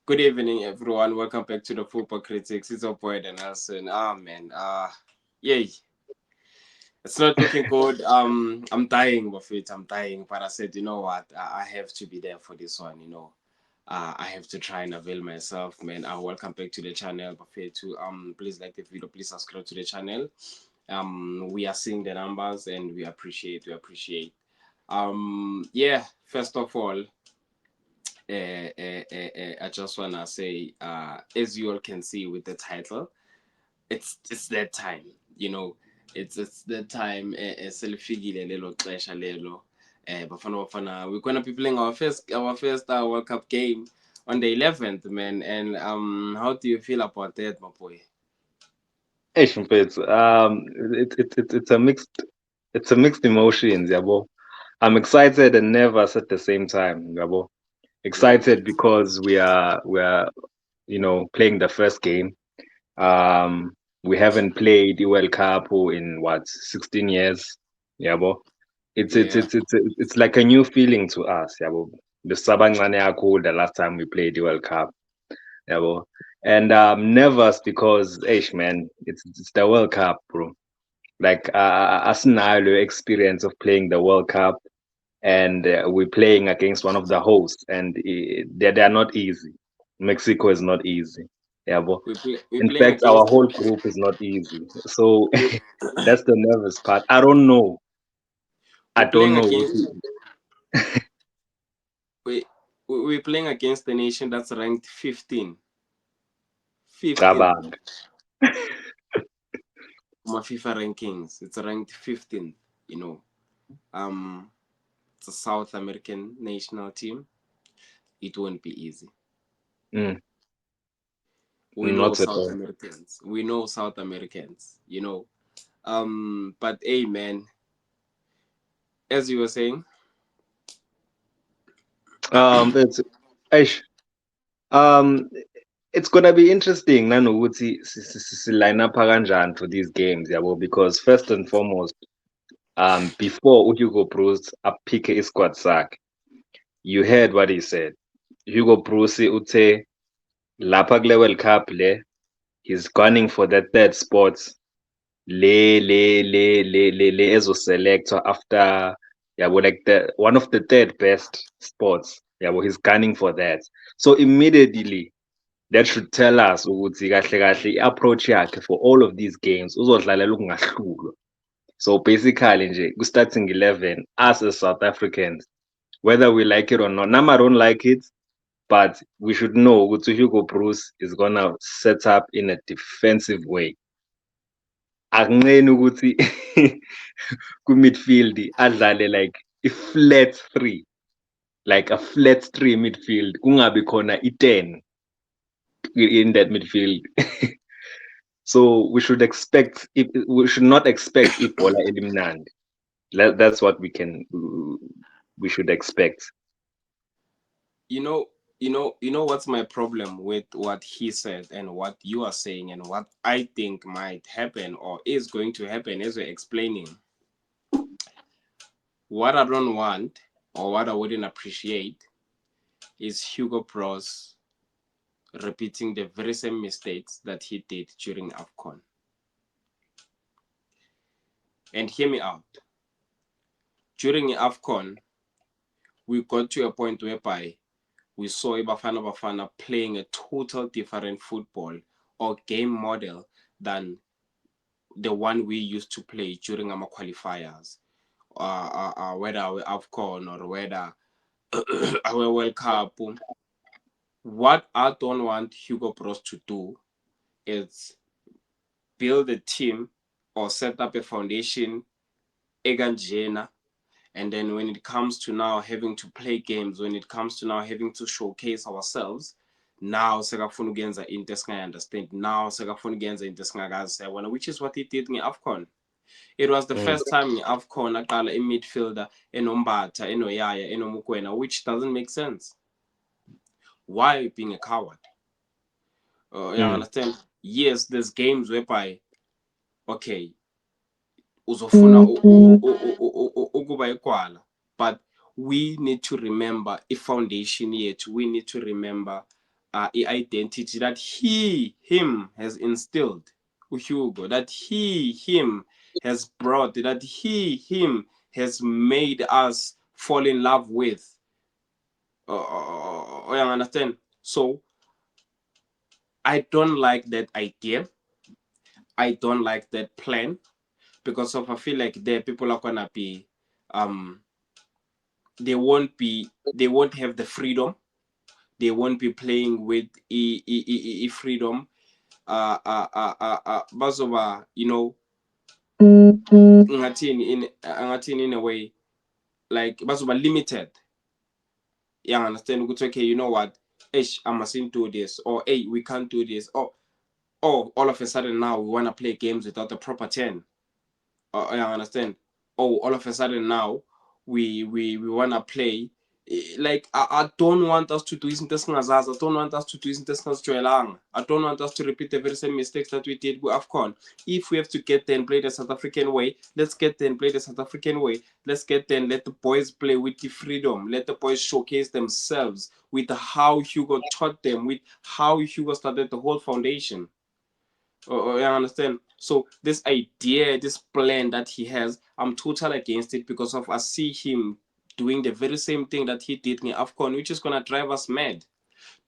Good evening, everyone. Welcome back to the Football Critics. It's your boy Nelson. Man. Yay. It's not looking good. I'm dying of it. I'm dying. But I said, you know what? I have to be there for this one. I have to try and avail myself, man. Welcome back to the channel. Buffet to please like the video. Please subscribe to the channel. We are seeing the numbers and we appreciate. We appreciate. Yeah. First of all, I just wanna say, as you all can see with the title, it's that time, you know, it's that time. Selifikile lelo xesha lelo. We're gonna be playing our first World Cup game on the 11th, man. And how do you feel about that, my boy? Hey, Shumpetsu, it's a mixed emotions, yabo. I'm excited and nervous at the same time, yabo. Mm, Excited because we are playing the first game. Um, we haven't played the World Cup in what 16 years, yabo. yeah. It's like a new feeling to us, yabo. Besabangane kakhulu the last time we played the World Cup, yabo. And nervous because, ish, man, it's the World Cup, bro. Like Arsenal experience of playing the World Cup, and we're playing against one of the hosts, and they're not easy. Mexico is not easy. Yeah, but We're in playing fact, our against whole group is not easy. So we that's the nervous part. I don't know. I we're don't playing know. against we we're playing against the nation that's ranked 15th Cabang. my FIFA rankings. It's ranked 15th, you know. Um, it's a South American national team. It won't be easy. Mm, We know not at South all. Americans. We know South Americans, you know. But hey, man, as you were saying, It's Aish, um, it's gonna be interesting nanokuthi line up kanjani for these games, yabo, because first and foremost, before Hugo Bruce apike isquad sakhe, you heard what he said. Hugo Bruce uthe lapha kule World Cup he's gunning for that third spot le ezo-selectwa after yabo, like the one of the third best spots, yabo, he's gunning for that. So immediately that should tell us ukuthi kahle kahle i-approach yakhe for all of these games uzodlalela ukungahlulwa. So basically nje ku-starting 11, us as South Africans, whether we like it or not, nama don't like it, but we should know ukuthi Hugo Bruce is gonna set up in a defensive way. Akunqeni ukuthi ku-midfield adlale like i-flat three, like a flat three midfield, kungabi khona i-10 in that midfield. So we should not expect Ebola elimnandi. That's what we should expect. you know, what's my problem with what he said and what you are saying and what I think might happen or is going to happen as we're explaining. What I don't want or what I wouldn't appreciate is Hugo Bros repeating the very same mistakes that he did during AFCON. And hear me out. During AFCON, we got to a point whereby we saw Ibafana Bafana playing a total different football or game model than the one we used to play during our qualifiers, whether our AFCON or whether our World Cup. What I don't want Hugo Bros to do is build a team or set up a foundation, Eganjena, and then when it comes to now having to play games, when it comes to now having to showcase ourselves, now sekafuna ukuyenza into esingayunderstand, now sekafuna ukuyenza into esingakazi sayabona, which is what he did nge-AFCON. It was the Mm. first time nge-AFCON aqala i-midfielder enombatha enoyaya enomukwena, which doesn't make sense. Why are you being a coward? You Mm. understand? Yes, there's games whereby, okay, uzofuna ukuba igwala, but we need to remember a foundation yet. We need to remember identity that him has instilled Hugo, that him has brought, that him has made us fall in love with. You understand? So I don't like that idea. I don't like that plan because of I feel like there people are gonna be um they won't have the freedom. They won't be playing with freedom. Bazoba, you know, ngathini in a way like bazoba limited. Yeah, understand? Okay, you know what? Ish, I mustn't do this, or hey, we can't do this, or all of a sudden now we want to play games without the proper 10. I understand. Oh, all of a sudden now we wanna play. Like I don't want us to do this. I don't want us to do this. I don't want us to repeat the very same mistakes that we did with AFCON. If we have to get there and play the South African way, let's get there and play the South African way. Let's get there and let the boys play with the freedom. Let the boys showcase themselves with how Hugo taught them, with how Hugo started the whole foundation. I understand. So this idea, this plan that he has, I'm totally against it because of I see him doing the very same thing that he did in AFCON, which is gonna drive us mad.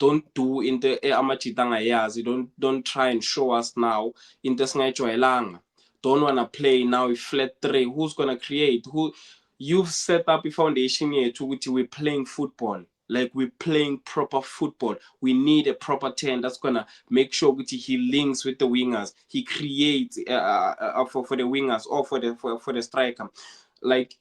Don't do in the amachitanga yazi. Don't try and show us now in the don't wanna play now with flat three. Who's gonna create? Who you've set up a foundation here to which we're playing football. Like we're playing proper football. We need a proper 10 that's gonna make sure that he links with the wingers. He creates for the wingers or for the striker. Like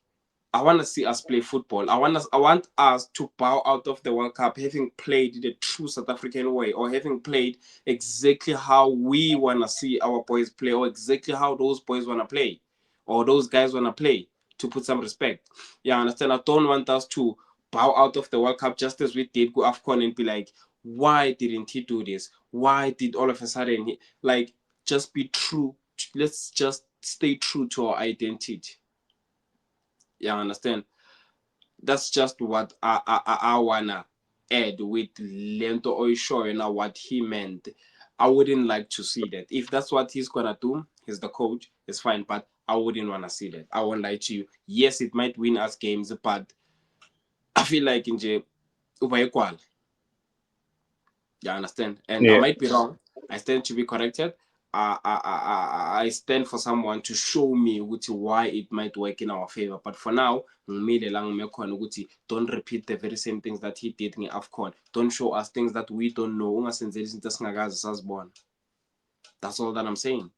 I want to see us play football. I want us to bow out of the World Cup having played the true South African way, or having played exactly how we want to see our boys play, or exactly how those boys want to play, or those guys want to play. To put some respect, yeah, I understand. I don't want us to bow out of the World Cup just as we did go AFCON and be like, why didn't he do this? Why did all of a sudden he like just be true? Let's just stay true to our identity. Yeah, I understand. That's just what I wanna add with Lento Oisho and what he meant. I wouldn't like to see that. If that's what he's gonna do, he's the coach, it's fine, but I wouldn't wanna see that. I won't lie to you. Yes, it might win us games, but I feel like in J equal. You understand? And I Yeah. might be wrong. I stand to be corrected. I stand for someone to show me why it might work in our favor. But for now, don't repeat the very same things that he did in AFCON. Don't show us things that we don't know. That's all that I'm saying.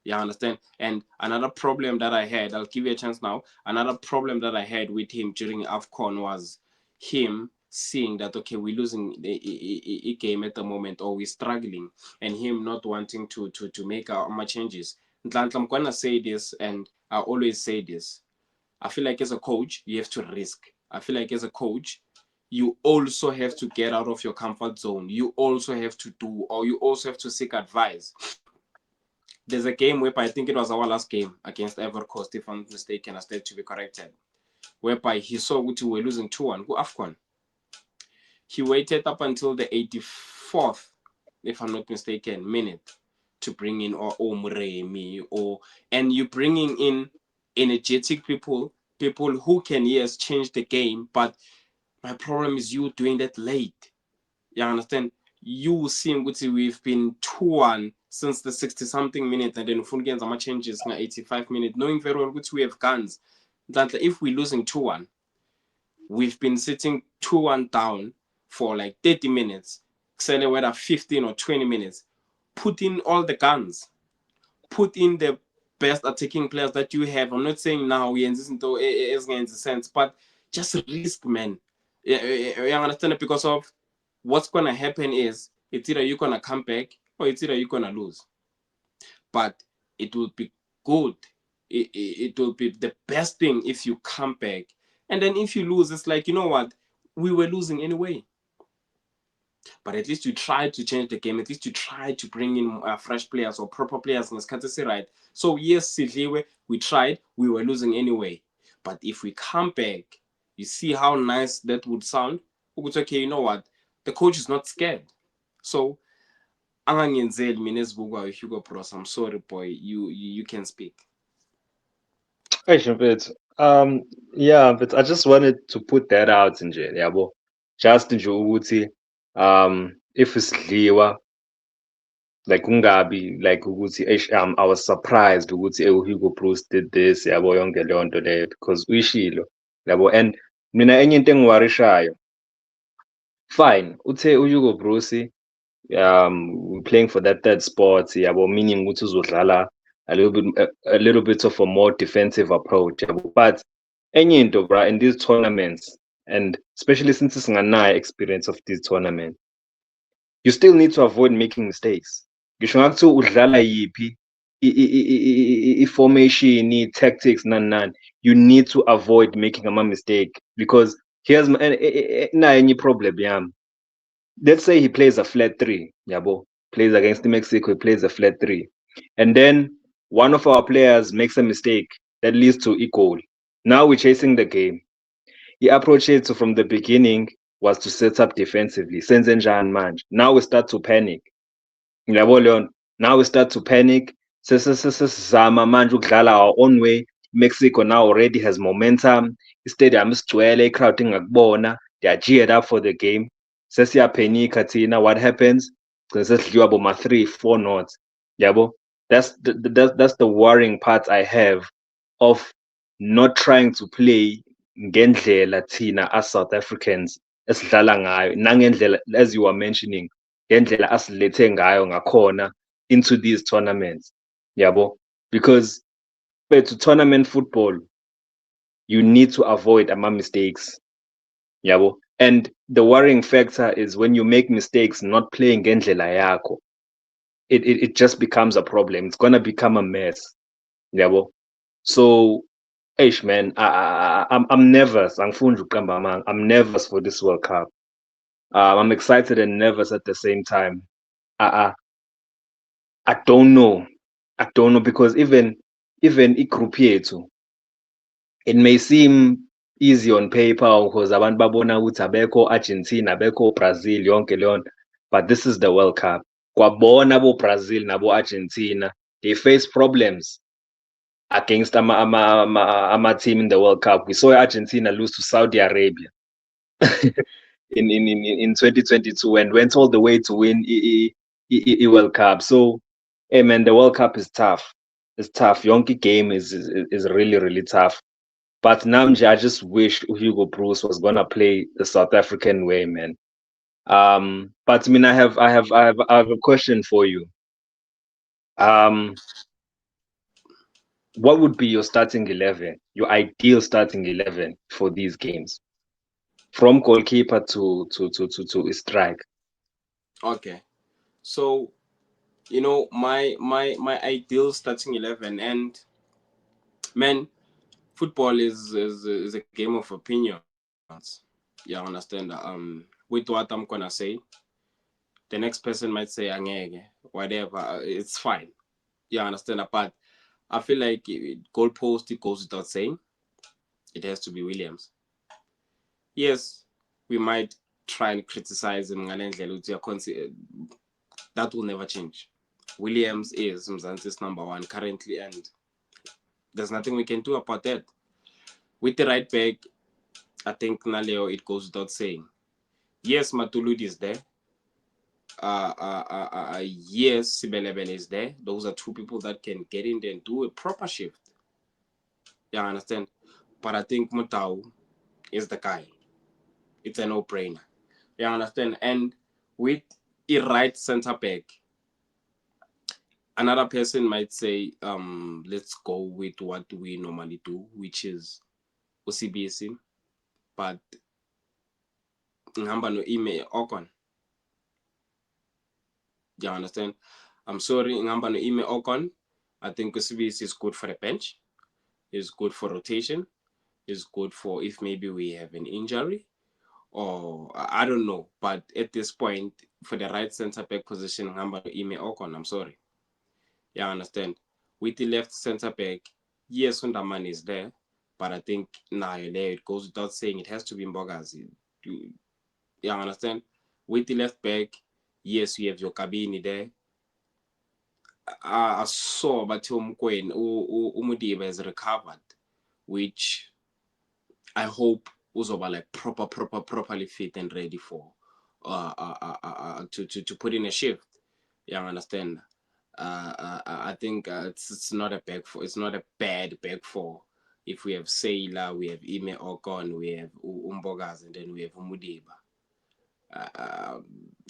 You understand? And another problem that I had, I'll give you a chance now. Another problem that I had with him during AFCON was him seeing that, okay, we're losing a game at the moment, or we're struggling, and him not wanting to make our changes. I'm going to say this, and I always say this. I feel like as a coach, you have to risk. I feel like as a coach, you also have to get out of your comfort zone. You also have to do, or you also have to seek advice. There's a game whereby I think it was our last game against Ivory Coast, if I'm not mistaken, I stand to be corrected, whereby he saw we were losing 2-1, go AFCON. He waited up until the 84th, if I'm not mistaken, minute to bring in or Muremi, or and you bringing in energetic people who can, yes, change the game, but my problem is you doing that late. You understand? You seeing we've been 2-1 since the 60 something minute, and then Fungens are changes in 85 minutes, knowing very well which we have guns. That if we're losing 2-1, we've been sitting 2-1 down for like 30 minutes, say whether 15 or 20 minutes. Put in all the guns, put in the best attacking players that you have. I'm not saying now we into a sense, but just risk, man. You understand it? Because of what's gonna happen is it's either you're gonna come back or it's either you're gonna lose. But it will be good. It will be the best thing if you come back. And then if you lose, it's like, you know what? We were losing anyway. But at least you try to change the game. At least you try to bring in fresh players or proper players in this right. So yes, Sidliwe, we tried. We were losing anyway. But if we come back, you see how nice that would sound. Okay, you know what? The coach is not scared. So angangenzeli mina ezibukwayo Hugo Bros. I'm sorry boy, you can speak. Hey, Shumpet. Yeah, but I just wanted to put that out nje, yabo. Just nje ukuthi if isidliwa like kungabi like ukuthi I was surprised ukuthi Hugo Bruce did this yabo yonke leyo nto leyo because uyishilo yabo. And mina enye into engiwarishayo, fine uthe Hugo Bruce playing for that third spot yabo, meaning ukuthi uzodlala a little bit of a more defensive approach yabo. But enye into bra, in these tournaments, and especially since singanayo experience of these tournaments, you still need to avoid making mistakes. Ngisho ngakuthiwa udlala yiphi i-formation, i-tactics, nani, you need to avoid making a mistake because here's nayo enye problem yami. Let's say he plays a flat three, yabo, plays against Mexico, he plays a flat three. And then one of our players makes a mistake that leads to a goal. Now we're chasing the game. He approached it from the beginning was to set up defensively. Senzenjan man. Now we start to panic. Yabo leyo. Now we start to panic. Sesizama manje ukudlala our own way. Mexico now already has momentum. Stadium isigcwele, crowd ingakubona. They are geared up for the game. Sesiyaphenika thina. What happens? Sesidliwa boma 3-4 knots. Yabo. That's the worrying part I have of not trying to play ngendlela thina as South Africans esidlala ngayo nangendlela as you were mentioning, ngendlela asilethe ngayo ngakhona into these tournaments, yabo. Because to tournament football, you need to avoid ama mistakes, yabo. And the worrying factor is when you make mistakes not playing ngendlela yakho, it just becomes a problem. It's gonna become a mess, yabo. So man, I'm nervous. I'm nervous for this World Cup. I'm excited and nervous at the same time. I I don't know. I don't know because even igroup yethu, it may seem easy on paper because abantu babona ukuthi abekho Argentina, abekho Brazil, yonke leyo nto. But this is the World Cup. Kwabona bo Brazil nabo Argentina, they face problems against ama team in the World Cup. We saw Argentina lose to Saudi Arabia in 2022 and went all the way to win the World Cup. So, hey man, the World Cup is tough. It's tough. Yonke game is really, really tough. But Namji, I just wish Hugo Bruce was gonna play the South African way, man. But I mean, I have a question for you. What would be your starting 11, your ideal starting 11 for these games, from goalkeeper to strike? Okay, so my ideal starting 11, and man, football is a game of opinions. Yeah, understand. With what I'm gonna say, the next person might say angeke, whatever. It's fine. Yeah, understand. But I feel like goalpost, it goes without saying. It has to be Williams. Yes, we might try and criticize him. That will never change. Williams is Mzansi's number one currently, and there's nothing we can do about that. With the right back, I think Naleo, it goes without saying. Yes, Matulud is there. Yes, Sibelebele is there. Those are two people that can get in there and do a proper shift. Yeah, I understand. But I think Mutau is the guy. It's a no-brainer. Yeah, I understand. And with a right center back, another person might say, let's go with what we normally do, which is OCBC. But ngihamba no Ime Ocon. You understand? I'm sorry, ngihamba no Ime Ocon. I think OCBC is good for the bench. It's good for rotation. It's good for if maybe we have an injury. Or I don't know. But at this point, for the right center back position, ngihamba no Ime Ocon. I'm sorry. Yeah, I understand. With the left center back, yes, Sundaman is there, but I think now it goes without saying it has to be Mbogazi. Yeah, I understand. With the left back, Yes, you have your Kabini there. I saw but Umudiba has recovered, which I hope uzoba like properly fit and ready for to put in a shift. Yeah, I understand. I think it's not a back four. It's not a bad back four. If we have Sailor, we have Ime Ocon, we have Umbogas, and then we have Umudiba.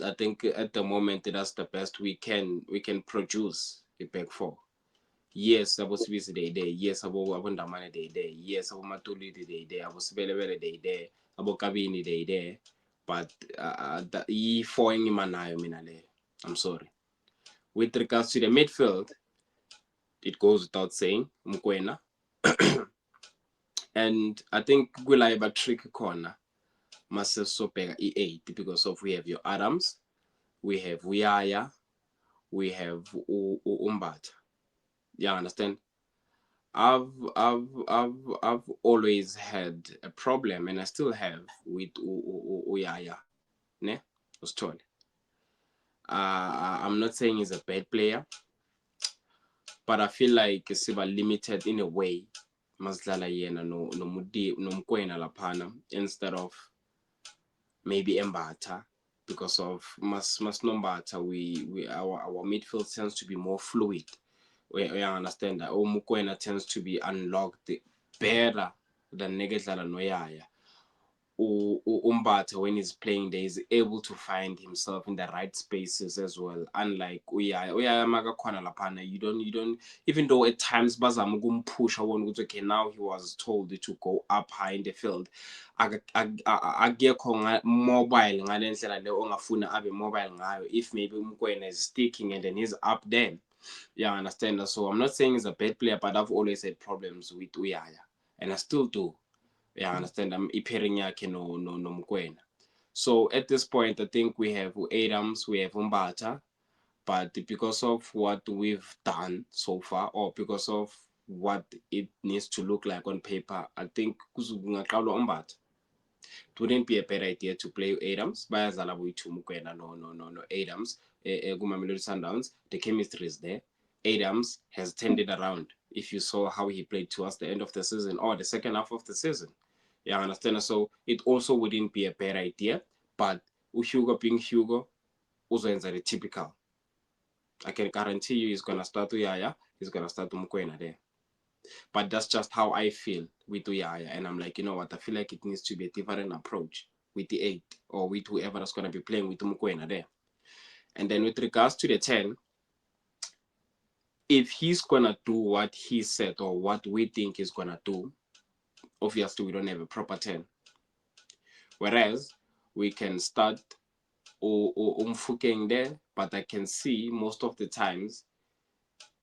I think at the moment that's the best we can produce the back four. Yes, abo Sibisi day. Yes, abo Ndamane day. Yes, abo Matuli day. Abo Sibelebele day. Abo Kabini day. But the four manayo minale. I'm sorry. With regards to the midfield, it goes without saying, Mkwena. And I think Gwilaiba trick corner must also pay E8 because of we have your Adams, we have Wiaya, we have Umbat. Yeah, understand? I've always had a problem, and I still have with Uyaya, ne? Ustoli. I'm not saying he's a bad player, but I feel like Siba limited in a way. Maslala yena no Mkwena lapana instead of maybe Mbata because of mas Nombata we our midfield tends to be more fluid. We understand that Mukwena tends to be unlocked better than Negetala Noyaya. Umbata, when he's playing there, is able to find himself in the right spaces as well. Unlike Uyaya Magakwana Lapana, you don't even though at times Bazam push one okay, now he was told to go up high in the field. Mobile mobile if maybe Mukwena is sticking and then he's up there. Yeah, I understand that. So I'm not saying he's a bad player, but I've always had problems with Uyaya. And I still do. Yeah, I understand. I'm ipering yake no Mkwena. So at this point, I think we have Adams, we have Umbata, but because of what we've done so far, or because of what it needs to look like on paper, I think Kuzungakalo Umbata. It wouldn't be a bad idea to play Adams. Bayazala Buitu Mukwena, no Adams. Gumamelodi Sundowns, the chemistry is there. Adams has turned it around. If you saw how he played towards the end of the season or the second half of the season. Yeah, I understand. So it also wouldn't be a bad idea, but Hugo being Hugo, also is a typical. I can guarantee you he's gonna start Uyaya, he's gonna start Mukwena there. But that's just how I feel with Uyaya. And I'm like, you know what? I feel like it needs to be a different approach with the 8 or with whoever that's going to be playing with Mukwena there. And then with regards to the 10, if he's going to do what he said or what we think he's going to do, obviously we don't have a proper 10. Whereas we can start Umfukeng there, but I can see most of the times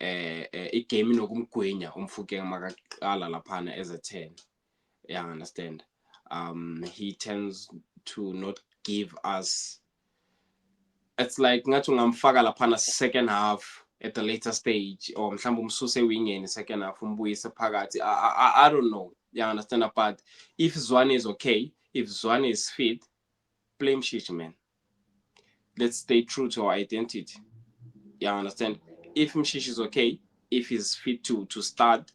igame inokumgwenya Umfukeng makaqala laphana as a 10. Yeah, I understand. He tends to not give us. It's like ngathi ungamfaka laphana second half at the later stage, or mhlawumbe umsuse wingeni second half umbuyise phakathi. I don't know. Yeah, I understand. But if Zwane is okay, if Zwane is fit, play Mshishi, man. Let's stay true to our identity. Yeah, I understand. If Mshishi is okay, if he's fit to start,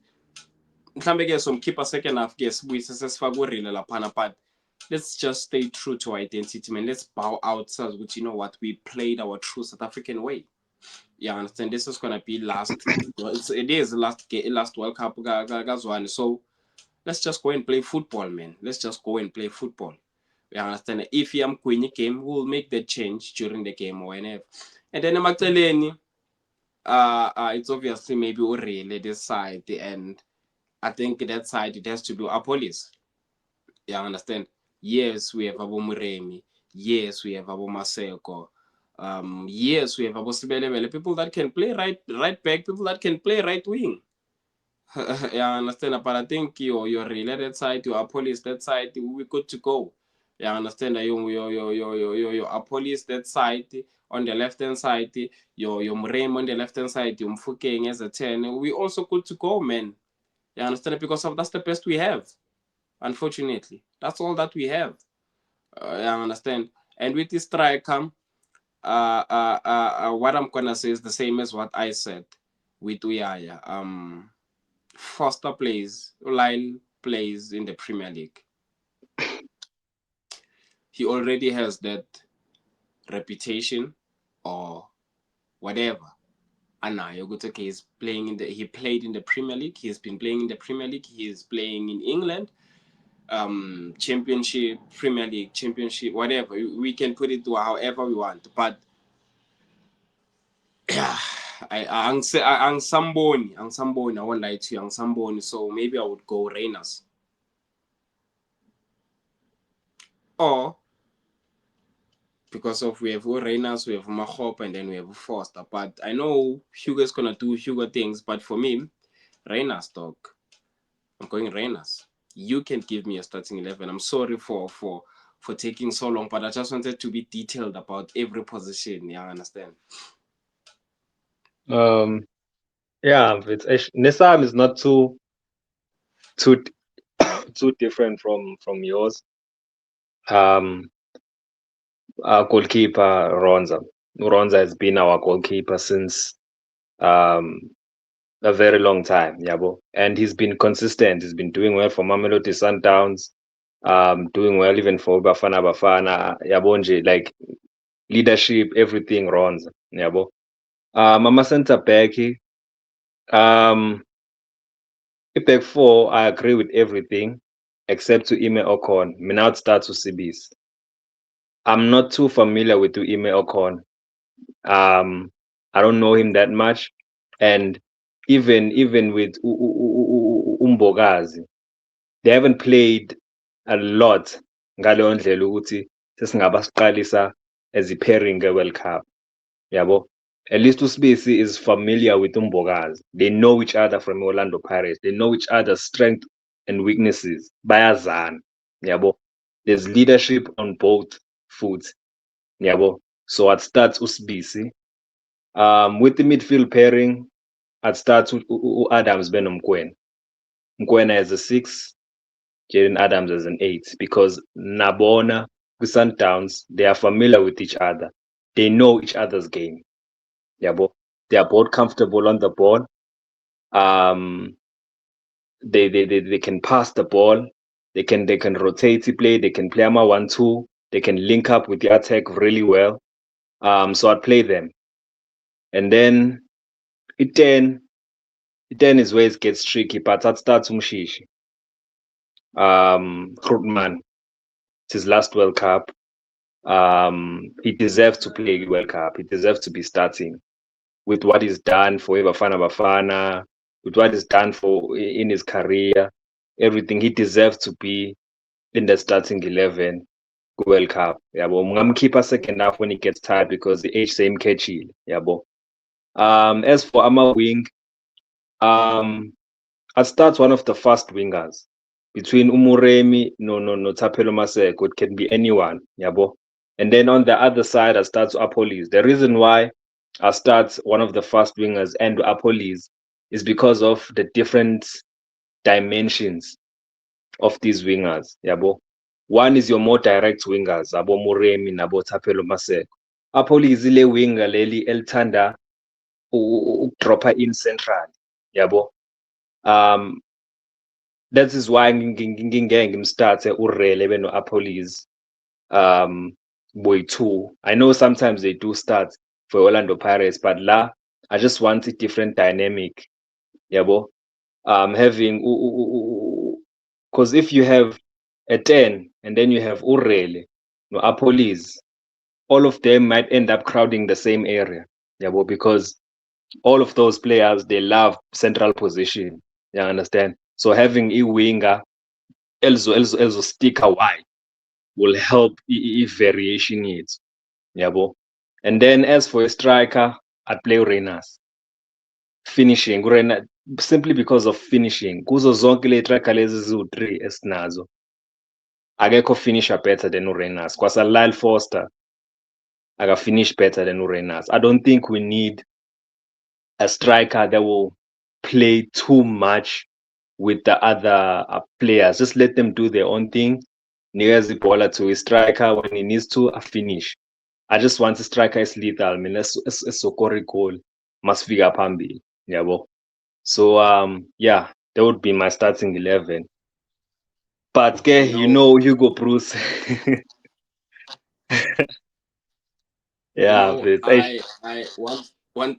mhlambe ke somkhipha second half ke sibuyise sesifaka urile laphana, but let's just stay true to our identity, man. Let's bow out, which you know what, we played our true South African way. Yeah, I understand. This is gonna be last. It is last World Cup, Gazwane. So let's just go and play football, man. Let's just go and play football. You understand? If I'm winning game, we'll make the change during the game or whenever. And then I'm it's obviously maybe really this side, and I think that side it has to be our police. Yeah, I understand. Yes, we have Abu Muremi. Yes, we have Abu Maseko. Yes, we have Abu Sibelebele. People that can play right back, people that can play right wing. Yeah, I understand. But I think your related side, your police that side, we're good to go. Yeah, I understand that your police that side on the left hand side, your Muremi on the left hand side, your Mfukeng as a 10. We also good to go, man. Yeah, I understand, because of that's the best we have. Unfortunately, that's all that we have. I understand. And with this striker, what I'm gonna say is the same as what I said with Uyaya. Foster plays, Lyle plays in the Premier League. He already has that reputation or whatever. Anayo okay, he played in the Premier League. He's been playing in the Premier League. He is playing in England. Championship, Premier League, Championship, whatever. We can put it to however we want. But yeah, ang Samboni, I won't lie to you, ang Samboni. So maybe I would go Reyners. Or because of we have Reyners, we have Mahop, and then we have Foster. But I know Hugo's gonna do Hugo things, but for me, Reyners, dog. I'm going Reyners. You can give me a starting 11. I'm sorry for taking so long, but I just wanted to be detailed about every position. Yeah, I understand. Yeah, it's actually, Nisam is not too too different from yours. Our goalkeeper Ronza. Ronza has been our goalkeeper since a very long time, yabo. And he's been consistent. He's been doing well for Mamelodi Sundowns, doing well even for Bafana Bafana, yabo nje, like leadership, everything Ronza, yabo. Mama center back, back four, I agree with everything except to Ime Ocon. Mina start to Sibis. I'm not too familiar with Ime Ocon. I don't know him that much, and even with Umbogazi, they haven't played a lot ngaleyo ndlela ukuthi sesingaba siqalisa as i-pairing World Cup. Yabo. At least Usbisi is familiar with Umbogazi. They know each other from Orlando Pirates. They know each other's strengths and weaknesses. Bayazan. Yabo. There's leadership on both foots. Yabo. So I'd start Usbisi. With the midfield pairing, I'd start Adams Mkwena. Mkwena as a 6, Jaden Adams as an 8, because Nabona with Sundowns, they are familiar with each other. They know each other's game. They are both comfortable on the ball. They can pass the ball. They can rotate the play. They can play a 1-2. They can link up with the attack really well. So I'd play them. And then it is where it gets tricky, but I'd start Umshishi. Grootman, it's his last World Cup. He deserves to play World Cup. He deserves to be starting with what he's done for Bafana Bafana, with what he's done for in his career, everything. He deserves to be in the starting 11 World Cup. Yabo. Ngamkhipha second half when he gets tired because the age same catchy. Yabo. As for Ama Wing, I start one of the fast wingers between Umuremi, no Tapelo Maseko. It can be anyone, yabo. And then on the other side, I start Apolis. The reason why I start one of the fast wingers and Apolis is because of the different dimensions of these wingers, yabo. One is your more direct wingers, abo Muremi, nabo Tapelo Maseko. Apolis ile winger leli elthanda dropper in central, yabo. That is why ngimstart urele beno Apolis boy 2. I know sometimes they do start for Orlando Pirates, but la I just want a different dynamic. Yabo. Having because if you have a 10 and then you have Urele, no Apolis, all of them might end up crowding the same area. Yabo, because all of those players they love central position. You understand? So having a winger, also sticker wide will help if variation needs. Yabo. And then as for a striker, I'd play Reyners. Finishing, simply because of finishing. Kuzo zonke le striker lezi ziwu-3 esinazo. Akekho finisher better than Reyners. Kwasa Lyle Foster, I finish better than Reyners. I don't think we need a striker that will play too much with the other players. Just let them do their own thing. Near the baller to a striker when he needs to, a finish. I just want a striker is lethal. I mean, esokora goal masifika phambili. Yabo. So yeah, that would be my starting 11. But You you know, know Hugo Bruce. you Yeah, know, but I one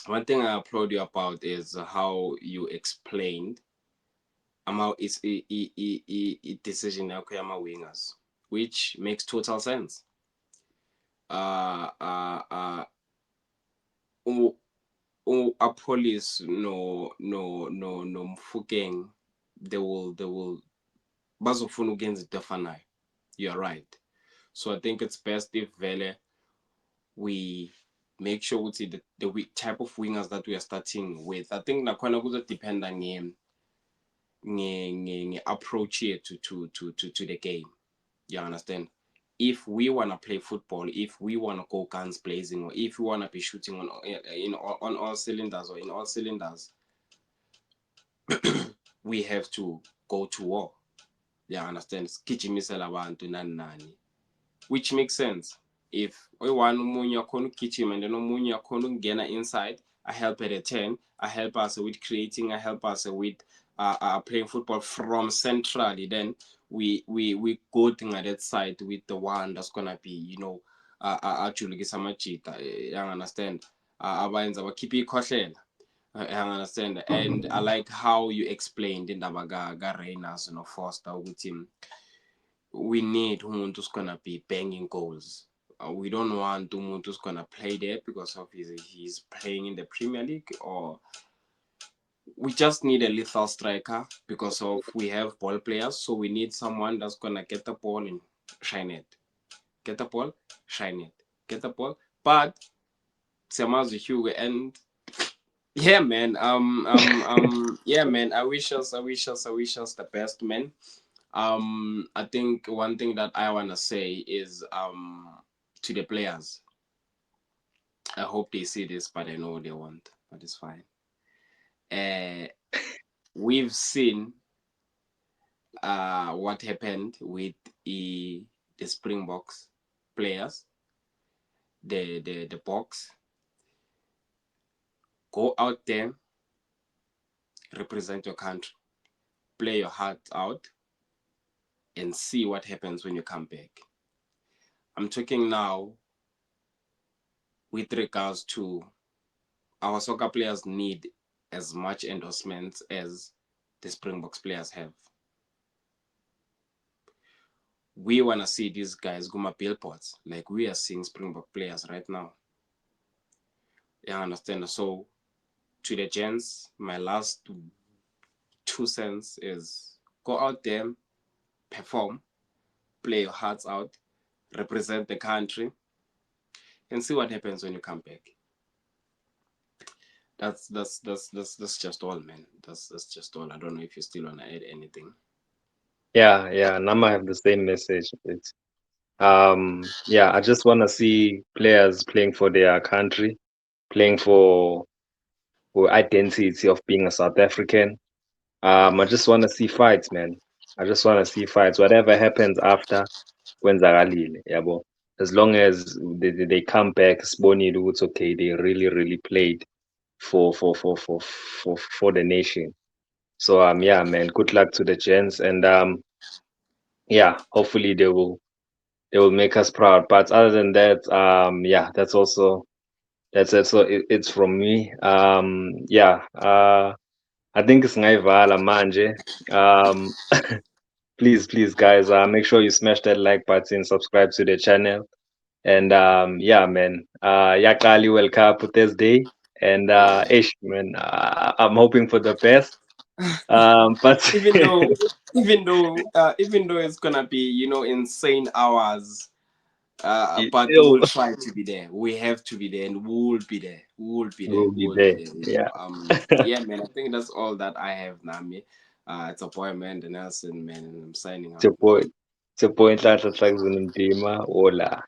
one thing I applaud you about is how you explained is decision yakho yama-wingers, which makes total sense. Uh, uh, uh, u- Apolis no Mfukeng, they will bazofuna ukwenza into efanayo. You're right. So I think it's best if vele we make sure ukuthi the type of wingers that we are starting with. I think nakhona kuzodependa approach yethu to the game. You understand? If we wanna play football, if we wanna go guns blazing, or if we wanna be shooting on all cylinders or in all cylinders, we have to go to war. You understand? Sigijimisela abantu nani nani, which makes sense. If one omunye akhona ukugijima and then omunye akhona ukungena inside, I help at a 10, I help us with creating, I help us with playing football from centrally, then we go to that side with the one that's gonna be, ajulukisa amajita. You understand? Abayenza bakhiphe ikhohlela. I understand, and I like how you explained indaba ka-Reyners no-Foster ukuthi we need umuntu who's gonna be banging goals. We don't want umuntu who's gonna play there because of he's playing in the Premier League, or we just need a lethal striker because of we have ball players. So we need someone that's gonna get the ball and shine it, get the ball, shine it, get the ball. But Samazu Hugo, and yeah, man. Yeah, man. I wish us the best, man. I think one thing that I wanna say is to the players. I hope they see this, but I know they won't. But it's fine. Uh, we've seen what happened with the Springboks players, the box. Go out there, represent your country, play your heart out, and see what happens when you come back. I'm talking now with regards to our soccer players need as much endorsements as the Springboks players have. We want to see these guys go my billboards like we are seeing Springbok players right now. You understand? So, to the gents, my last 2 cents is go out there, perform, play your hearts out, represent the country, and see what happens when you come back. That's just all, man. That's just all. I don't know if you still wanna add anything. yeah, Nama have the same message. It's yeah, I just want to see players playing for their country, playing for identity of being a South African. I just want to see fights, man. I just want to see fights. Whatever happens after, kwenzakalile, yabo. As long as they come back, sibonile ukuthi okay, they really played for the nation. So yeah, man, good luck to the gents, and yeah, hopefully they will make us proud. But other than that, yeah, it's from me. Yeah, I think it's ngaivala manje. Um, please, guys, make sure you smash that like button, subscribe to the channel, and yeah, man, Yakali World Cup Thursday, and Yeah. ish, man, I'm hoping for the best. But even though even though it's gonna be insane hours, but still, we'll try to be there. We have to be there, and we'll be there. We'll be there. we'll be We'll be there. there. Yeah. Yeah, man. I think that's all that I have, Nami. It's a boy, man, the Nelson, man, and I'm signing It's your out, man. boy, it's your boy Nhlanhla Hlakuzwa Ndima. Hola.